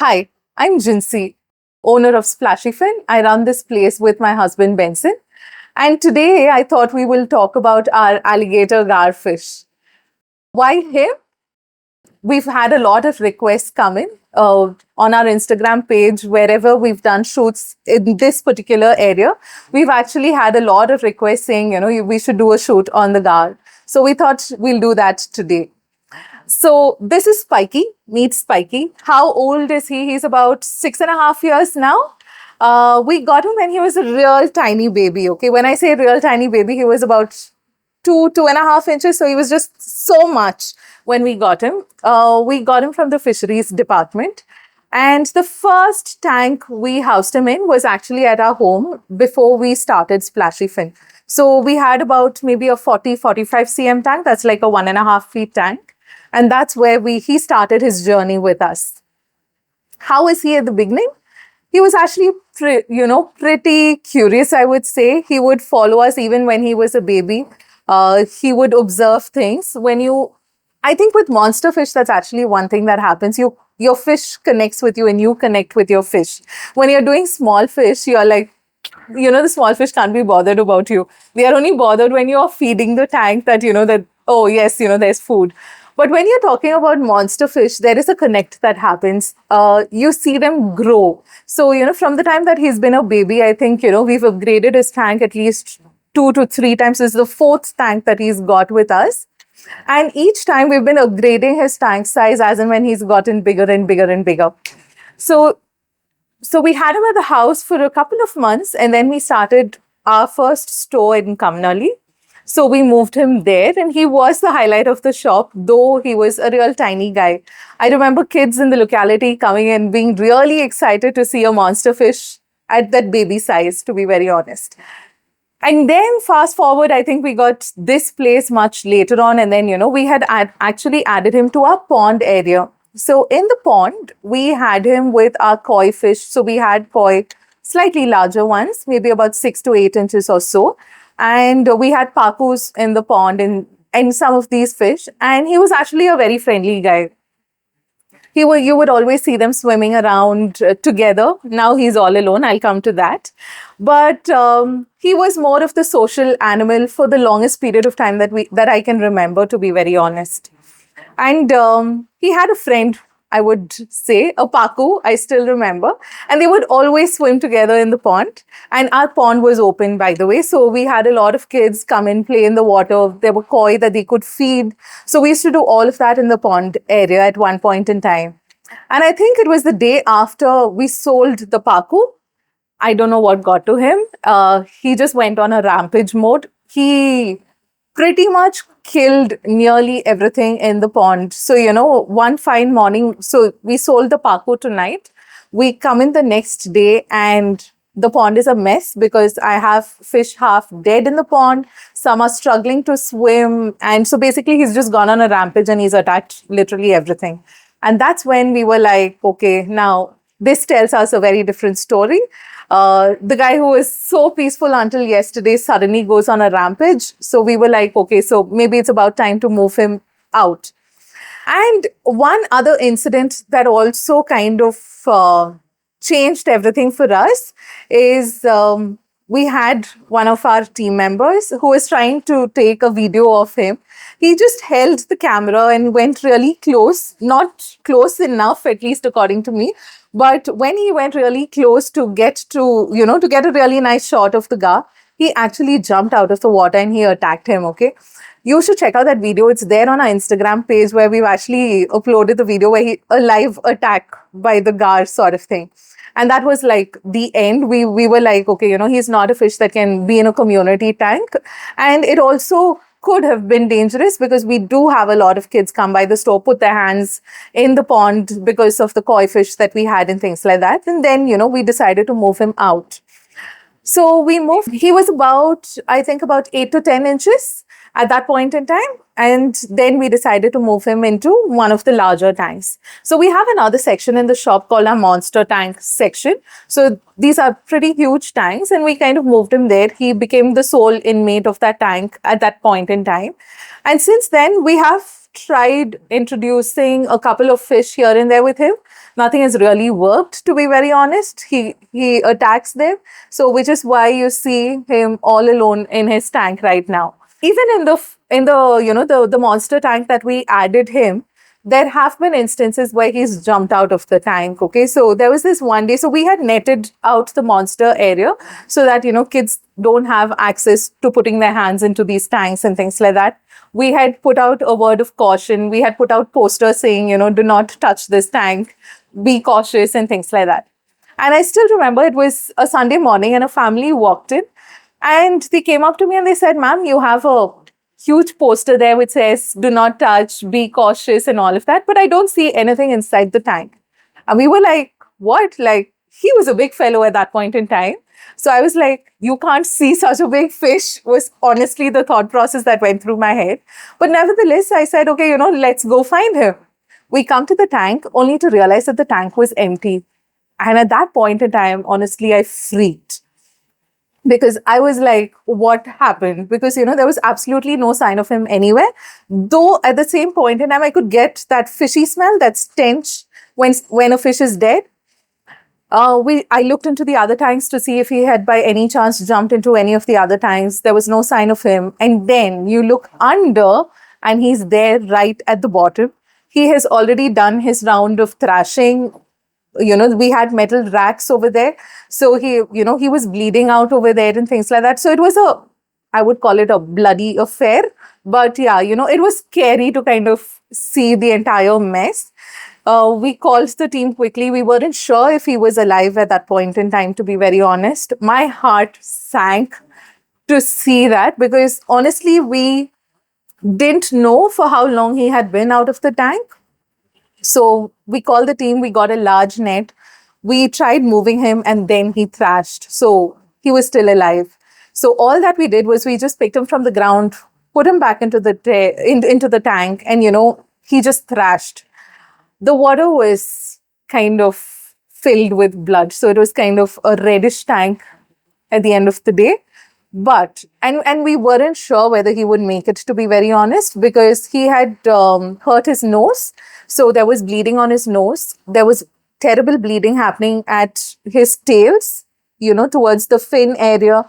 Hi, I'm Jinsi, owner of Splashy. I run this place with my husband Benson. And today I thought we will talk about our alligator gar fish. Why him? We've had a lot of requests come in on our Instagram page, wherever we've done shoots in this particular area. We've actually had a lot of requests saying, we should do a shoot on the gar. So we thought we'll do that today. So this is Spikey. Meet Spikey. How old is he? He's about 6.5 years now. We got him when he was a real tiny baby. Okay, when I say real tiny baby, he was about 2.5 inches. So he was just so much when we got him. We got him from the fisheries department. And the first tank we housed him in was actually at our home before we started Splashy Fin. So we had about maybe a 45 cm tank. That's like a 1.5 feet tank. And that's where he started his journey with us. How was he at the beginning? He was actually, pretty curious, I would say. He would follow us even when he was a baby. He would observe things. I think with monster fish, that's actually one thing that happens. Your fish connects with you and you connect with your fish. When you're doing small fish, you're like, the small fish can't be bothered about you. They are only bothered when you're feeding the tank that, oh, yes, there's food. But when you're talking about monster fish, there is a connect that happens. You see them grow. So, from the time that he's been a baby, I think, we've upgraded his tank at least 2 to 3 times. This is the 4th tank that he's got with us. And each time we've been upgrading his tank size as and when he's gotten bigger and bigger and bigger. So we had him at the house for a couple of months, and then we started our first store in Kamnali. So we moved him there, and he was the highlight of the shop, though he was a real tiny guy. I remember kids in the locality coming and being really excited to see a monster fish at that baby size, to be very honest. And then fast forward, I think we got this place much later on. And then, we had actually added him to our pond area. So in the pond, we had him with our koi fish. So we had koi, slightly larger ones, maybe about 6 to 8 inches or so. And we had pakus in the pond and some of these fish. And he was actually a very friendly guy. You would always see them swimming around together. Now he's all alone. I'll come to that. But he was more of the social animal for the longest period of time that I can remember, to be very honest. And he had a friend, I would say, a paku, I still remember. And they would always swim together in the pond. And our pond was open, by the way. So we had a lot of kids come and play in the water. There were koi that they could feed. So we used to do all of that in the pond area at one point in time. And I think it was the day after we sold the paku. I don't know what got to him. He just went on a rampage mode. He pretty much killed nearly everything in the pond. So, one fine morning, so we sold the paku tonight. We come in the next day and the pond is a mess because I have fish half dead in the pond. Some are struggling to swim. And so basically he's just gone on a rampage and he's attacked literally everything. And that's when we were like, okay, now this tells us a very different story. The guy who was so peaceful until yesterday suddenly goes on a rampage. So we were like, okay, so maybe it's about time to move him out. And one other incident that also kind of changed everything for us is we had one of our team members who was trying to take a video of him. He just held the camera and went really close, not close enough, at least according to me. But when he went really close to get to get a really nice shot of the gar, he actually jumped out of the water and he attacked him, okay? You should check out that video. It's there on our Instagram page where we've actually uploaded the video where a live attack by the gar sort of thing. And that was like the end. We were like, okay, he's not a fish that can be in a community tank. And it also could have been dangerous because we do have a lot of kids come by the store, put their hands in the pond because of the koi fish that we had and things like that. And then, we decided to move him out. So we moved. He was about 8 to 10 inches at that point in time. And then we decided to move him into one of the larger tanks. So we have another section in the shop called our monster tank section. So these are pretty huge tanks and we kind of moved him there. He became the sole inmate of that tank at that point in time. And since then we have have tried introducing a couple of fish here and there with him. Nothing has really worked, to be very honest. He attacks them. So which is why you see him all alone in his tank right now. Even in the monster tank that we added him, there have been instances where he's jumped out of the tank. Okay, so there was this one day. So we had netted out the monster area so that kids don't have access to putting their hands into these tanks and things like that. We had put out a word of caution. We had put out posters saying, do not touch this tank, be cautious, and things like that. And I still remember it was a Sunday morning and a family walked in and they came up to me and they said, "Ma'am, you have a huge poster there which says, do not touch, be cautious, and all of that. But I don't see anything inside the tank." And we were like, what? Like, he was a big fellow at that point in time. So I was like, you can't see such a big fish, was honestly the thought process that went through my head. But nevertheless, I said, okay, let's go find him. We come to the tank only to realize that the tank was empty. And at that point in time, honestly, I freaked. Because I was like, what happened? Because, there was absolutely no sign of him anywhere. Though at the same point in time, I could get that fishy smell, that stench when a fish is dead. I looked into the other tanks to see if he had by any chance jumped into any of the other tanks. There was no sign of him. And then you look under and he's there right at the bottom. He has already done his round of thrashing. We had metal racks over there. So he was bleeding out over there and things like that. So it was I would call it a bloody affair. But yeah, it was scary to kind of see the entire mess. We called the team quickly. We weren't sure if he was alive at that point in time, to be very honest. My heart sank to see that because honestly, we didn't know for how long he had been out of the tank. So we called the team, we got a large net. We tried moving him and then he thrashed. So he was still alive. So all that we did was we just picked him from the ground, put him back into the into the tank and, he just thrashed. The water was kind of filled with blood. So it was kind of a reddish tank at the end of the day. But, and we weren't sure whether he would make it, to be very honest, because he had hurt his nose. So there was bleeding on his nose. There was terrible bleeding happening at his tails, towards the fin area.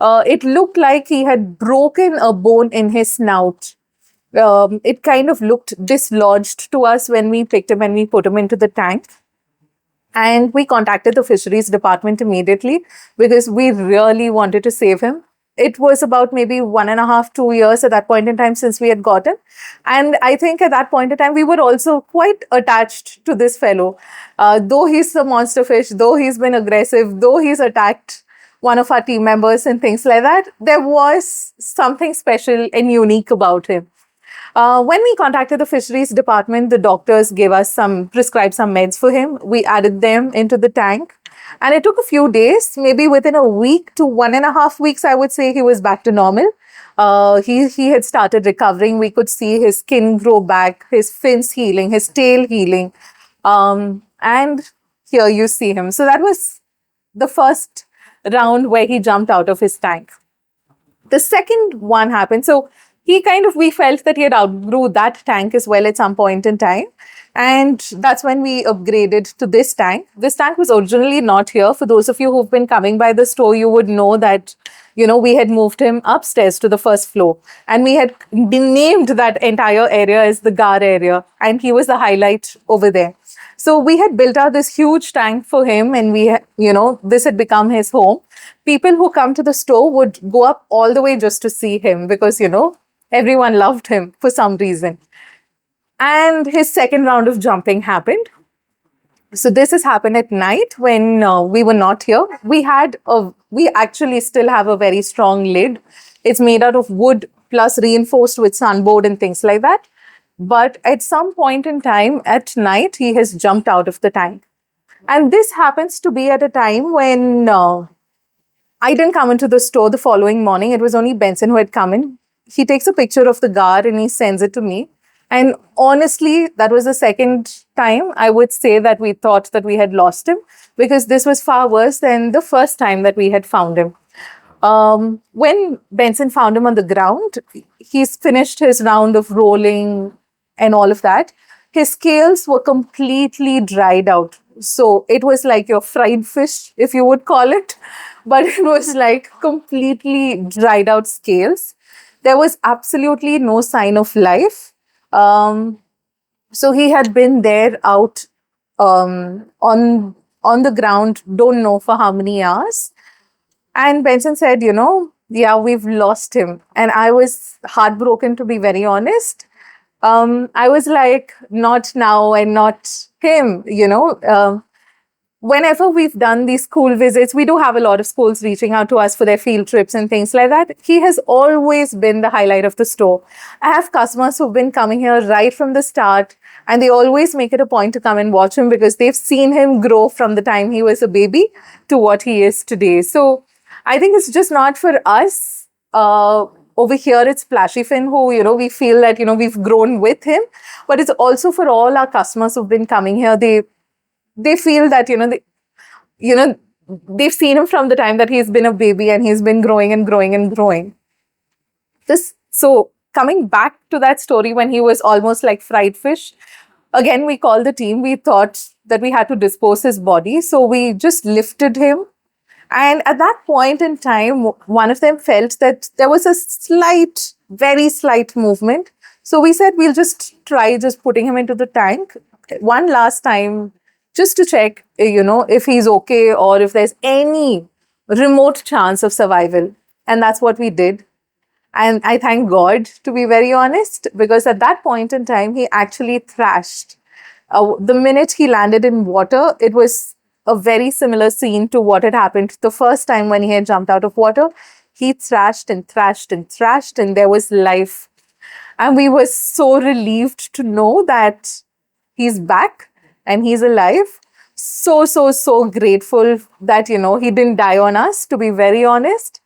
It looked like he had broken a bone in his snout. It kind of looked dislodged to us when we picked him and we put him into the tank. And we contacted the fisheries department immediately because we really wanted to save him. It was about maybe 1.5, 2 years at that point in time since we had got him. And I think at that point in time, we were also quite attached to this fellow. Though he's a monster fish, though he's been aggressive, though he's attacked one of our team members and things like that, there was something special and unique about him. When we contacted the fisheries department, the doctors gave us prescribed some meds for him. We added them into the tank. And it took a few days, maybe within a week to 1.5 weeks, I would say he was back to normal. He had started recovering. We could see his skin grow back, his fins healing, his tail healing. And here you see him. So that was the first round where he jumped out of his tank. The second one happened. So we felt that he had outgrew that tank as well at some point in time. And that's when we upgraded to this tank. This tank was originally not here. For those of you who've been coming by the store, you would know that, we had moved him upstairs to the first floor. And we had named that entire area as the Gar area. And he was the highlight over there. So we had built out this huge tank for him and this had become his home. People who come to the store would go up all the way just to see him because, everyone loved him for some reason. And his second round of jumping happened. So this has happened at night when we were not here. We actually still have a very strong lid. It's made out of wood plus reinforced with sunboard and things like that. But at some point in time at night, he has jumped out of the tank. And this happens to be at a time when I didn't come into the store the following morning. It was only Benson who had come in. He takes a picture of the Gar and he sends it to me. And honestly, that was the second time I would say that we thought that we had lost him because this was far worse than the first time that we had found him. When Benson found him on the ground, he's finished his round of rolling, and all of that, his scales were completely dried out. So it was like your fried fish, if you would call it, but it was like completely dried out scales. There was absolutely no sign of life. Um, so he had been there out on the ground, don't know for how many hours. And Benson said, yeah, we've lost him. And I was heartbroken, to be very honest. I was like, not now and not him. Whenever we've done these school visits, we do have a lot of schools reaching out to us for their field trips and things like that. He has always been the highlight of the store. I have customers who've been coming here right from the start, and they always make it a point to come and watch him because they've seen him grow from the time he was a baby to what he is today. So I think it's just not for us. Over here, it's Splashy Fin who, we feel that, we've grown with him. But it's also for all our customers who've been coming here. They feel that, they've seen him from the time that he's been a baby and he's been growing and growing and growing. So coming back to that story when he was almost like fried fish, again, we called the team. We thought that we had to dispose his body. So we just lifted him. And at that point in time, one of them felt that there was a very slight movement. So we said, we'll just try just putting him into the tank one last time, just to check, if he's okay or if there's any remote chance of survival. And that's what we did. And I thank God, to be very honest, because at that point in time, he actually thrashed. The minute he landed in water, it was a very similar scene to what had happened the first time when he had jumped out of water. He thrashed and thrashed and thrashed, and there was life. And we were so relieved to know that he's back and he's alive. So, so, so grateful that, he didn't die on us, to be very honest.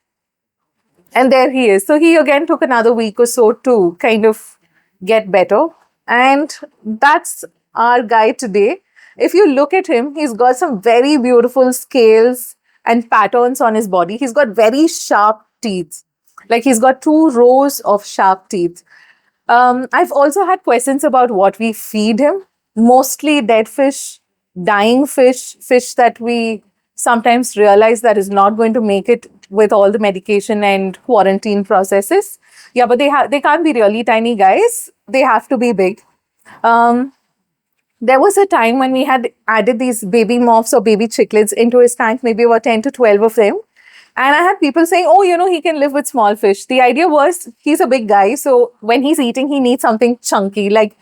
And there he is. So he again took another week or so to kind of get better. And that's our guy today. If you look at him, he's got some very beautiful scales and patterns on his body. He's got very sharp teeth. Like he's got 2 rows of sharp teeth. I've also had questions about what we feed him. Mostly dead fish, dying fish that we sometimes realize that is not going to make it with all the medication and quarantine processes. Yeah, but they can't be really tiny, guys. They have to be big. There was a time when we had added these baby moths or baby cichlids into his tank, maybe about 10 to 12 of them. And I had people saying, oh, he can live with small fish. The idea was he's a big guy. So when he's eating, he needs something chunky. Like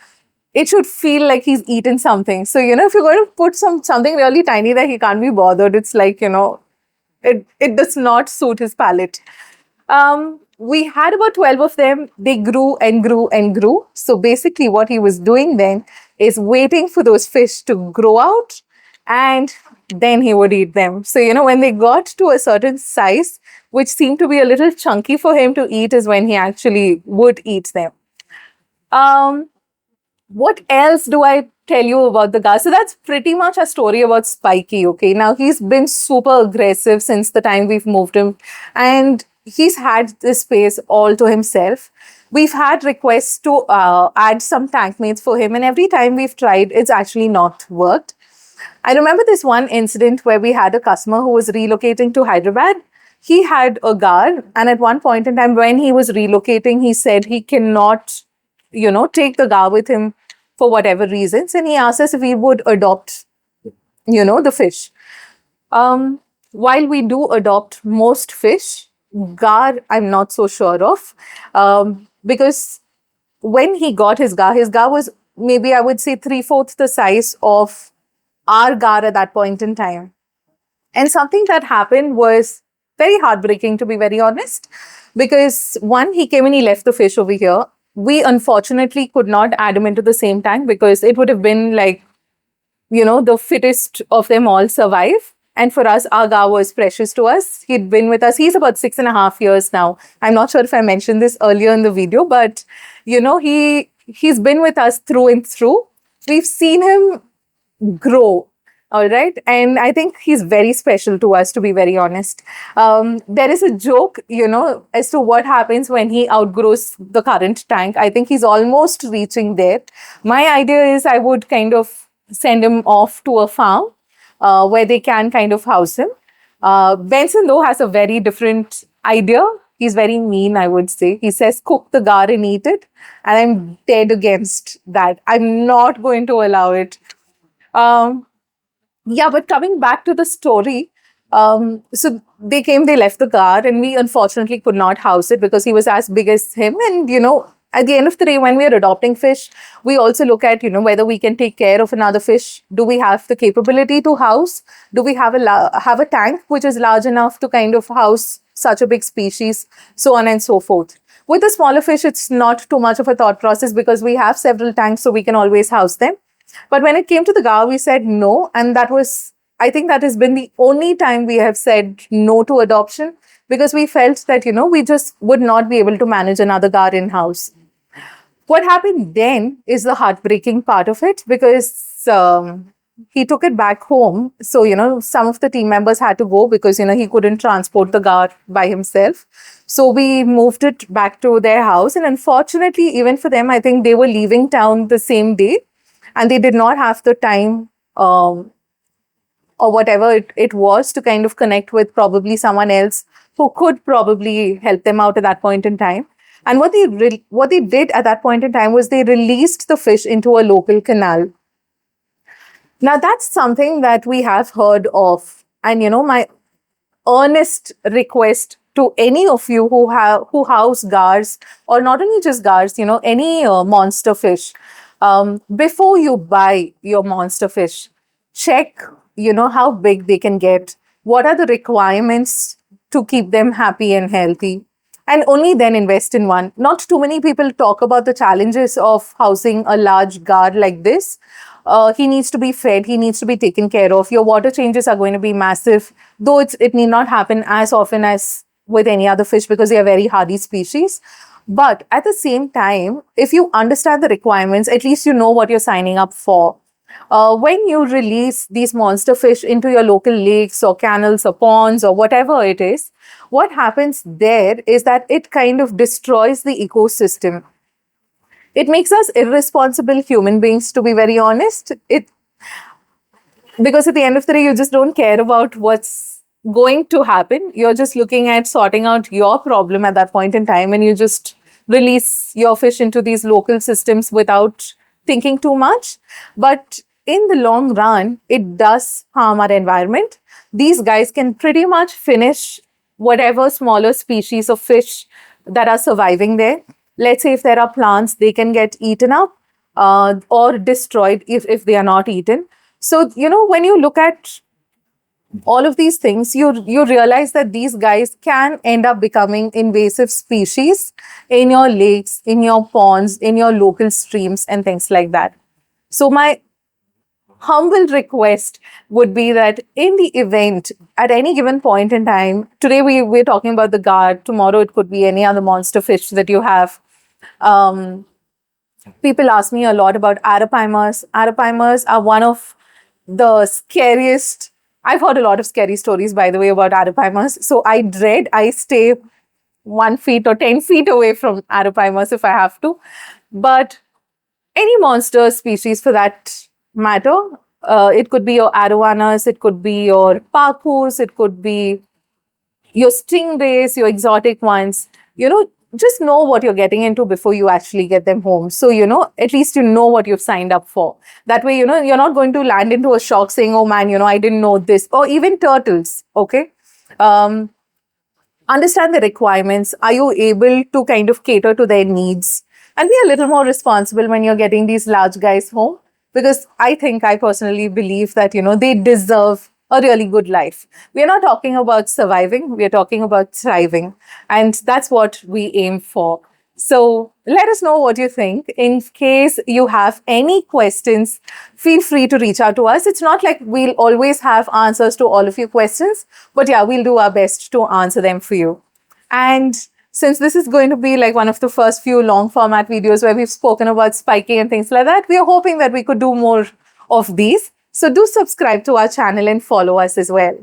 it should feel like he's eaten something. So, if you're going to put something really tiny that he can't be bothered, it's like, it does not suit his palate. We had about 12 of them. They grew and grew and grew. So basically what he was doing then is waiting for those fish to grow out and then he would eat them. So, when they got to a certain size, which seemed to be a little chunky for him to eat, is when he actually would eat them. What else do I tell you about the gars? So that's pretty much a story about Spikey, okay? Now, he's been super aggressive since the time we've moved him. And he's had this space all to himself. We've had requests to add some tank mates for him. And every time we've tried, it's actually not worked. I remember this one incident where we had a customer who was relocating to Hyderabad. He had a gar. And at one point in time, when he was relocating, he said he cannot, take the gar with him for whatever reasons. And he asked us if we would adopt, the fish. While we do adopt most fish, gar, I'm not so sure of. Because when he got his gar was maybe, I would say, 3/4 the size of our gar at that point in time. And something that happened was very heartbreaking, to be very honest. Because one, he came and he left the fish over here. We unfortunately could not add him into the same tank because it would have been like, the fittest of them all survive. And for us, our gar was precious to us. He'd been with us. He's about 6.5 years now. I'm not sure if I mentioned this earlier in the video, but, he's been with us through and through. We've seen him grow. All right. And I think he's very special to us, to be very honest. There is a joke, as to what happens when he outgrows the current tank. I think he's almost reaching there. My idea is I would kind of send him off to a farm where they can kind of house him. Benson, though, has a very different idea. He's very mean, I would say. He says, cook the gar and eat it. And I'm dead against that. I'm not going to allow it. Um, yeah, but coming back to the story, so they left the gar, and we unfortunately could not house it because he was as big as him. And, at the end of the day, when we are adopting fish, we also look at, whether we can take care of another fish. Do we have the capability to house? Do we have have a tank which is large enough to kind of house such a big species, so on and so forth. With the smaller fish, it's not too much of a thought process because we have several tanks, so we can always house them. But when it came to the gar, we said no. And I think that has been the only time we have said no to adoption because we felt that, we just would not be able to manage another gar in house. What happened then is the heartbreaking part of it because he took it back home. So, some of the team members had to go because, he couldn't transport the gar by himself. So we moved it back to their house. And unfortunately, even for them, I think they were leaving town the same day. And they did not have the time or whatever it was to kind of connect with probably someone else who could probably help them out at that point in time. And what they did at that point in time was they released the fish into a local canal. Now, that's something that we have heard of. And, my earnest request to any of you who house gars, or not only just gars, any monster fish, before you buy your monster fish, check, how big they can get. What are the requirements to keep them happy and healthy? And only then invest in one. Not too many people talk about the challenges of housing a large gar like this. He needs to be fed, he needs to be taken care of. Your water changes are going to be massive, though it need not happen as often as with any other fish because they are very hardy species. But at the same time, if you understand the requirements, at least you know what you're signing up for. When you release these monster fish into your local lakes or canals or ponds or whatever it is, what happens there is that it kind of destroys the ecosystem. It makes us irresponsible human beings, to be very honest. Because at the end of the day, you just don't care about what's going to happen. You're just looking at sorting out your problem at that point in time, and you just release your fish into these local systems without thinking too much. But in the long run, it does harm our environment. These guys can pretty much finish whatever smaller species of fish that are surviving there. Let's say if there are plants, they can get eaten up or destroyed if they are not eaten. So, when you look at all of these things, you realize that these guys can end up becoming invasive species in your lakes, in your ponds, in your local streams, and things like that. So, my humble request would be that in the event, at any given point in time, today we're talking about the gar, tomorrow it could be any other monster fish that you have. People ask me a lot about arapaimers. Arapaimers are one of the scariest. I've heard a lot of scary stories, by the way, about arapaimers. So I stay 1 feet or 10 feet away from arapaimers if I have to. But any monster species for that matter, it could be your arowanas, it could be your parkours, it could be your stingrays, your exotic ones, just know what you're getting into before you actually get them home. So, at least you know what you've signed up for. That way, you're not going to land into a shock saying, oh man, I didn't know this. Or even turtles, okay? Understand the requirements. Are you able to kind of cater to their needs? And be a little more responsible when you're getting these large guys home. Because I personally believe that, they deserve a really good life. We are not talking about surviving, we are talking about thriving. And that's what we aim for. So let us know what you think. In case you have any questions, feel free to reach out to us. It's not like we'll always have answers to all of your questions, but yeah, we'll do our best to answer them for you. And since this is going to be like one of the first few long format videos where we've spoken about Spikey and things like that, we are hoping that we could do more of these. So do subscribe to our channel and follow us as well.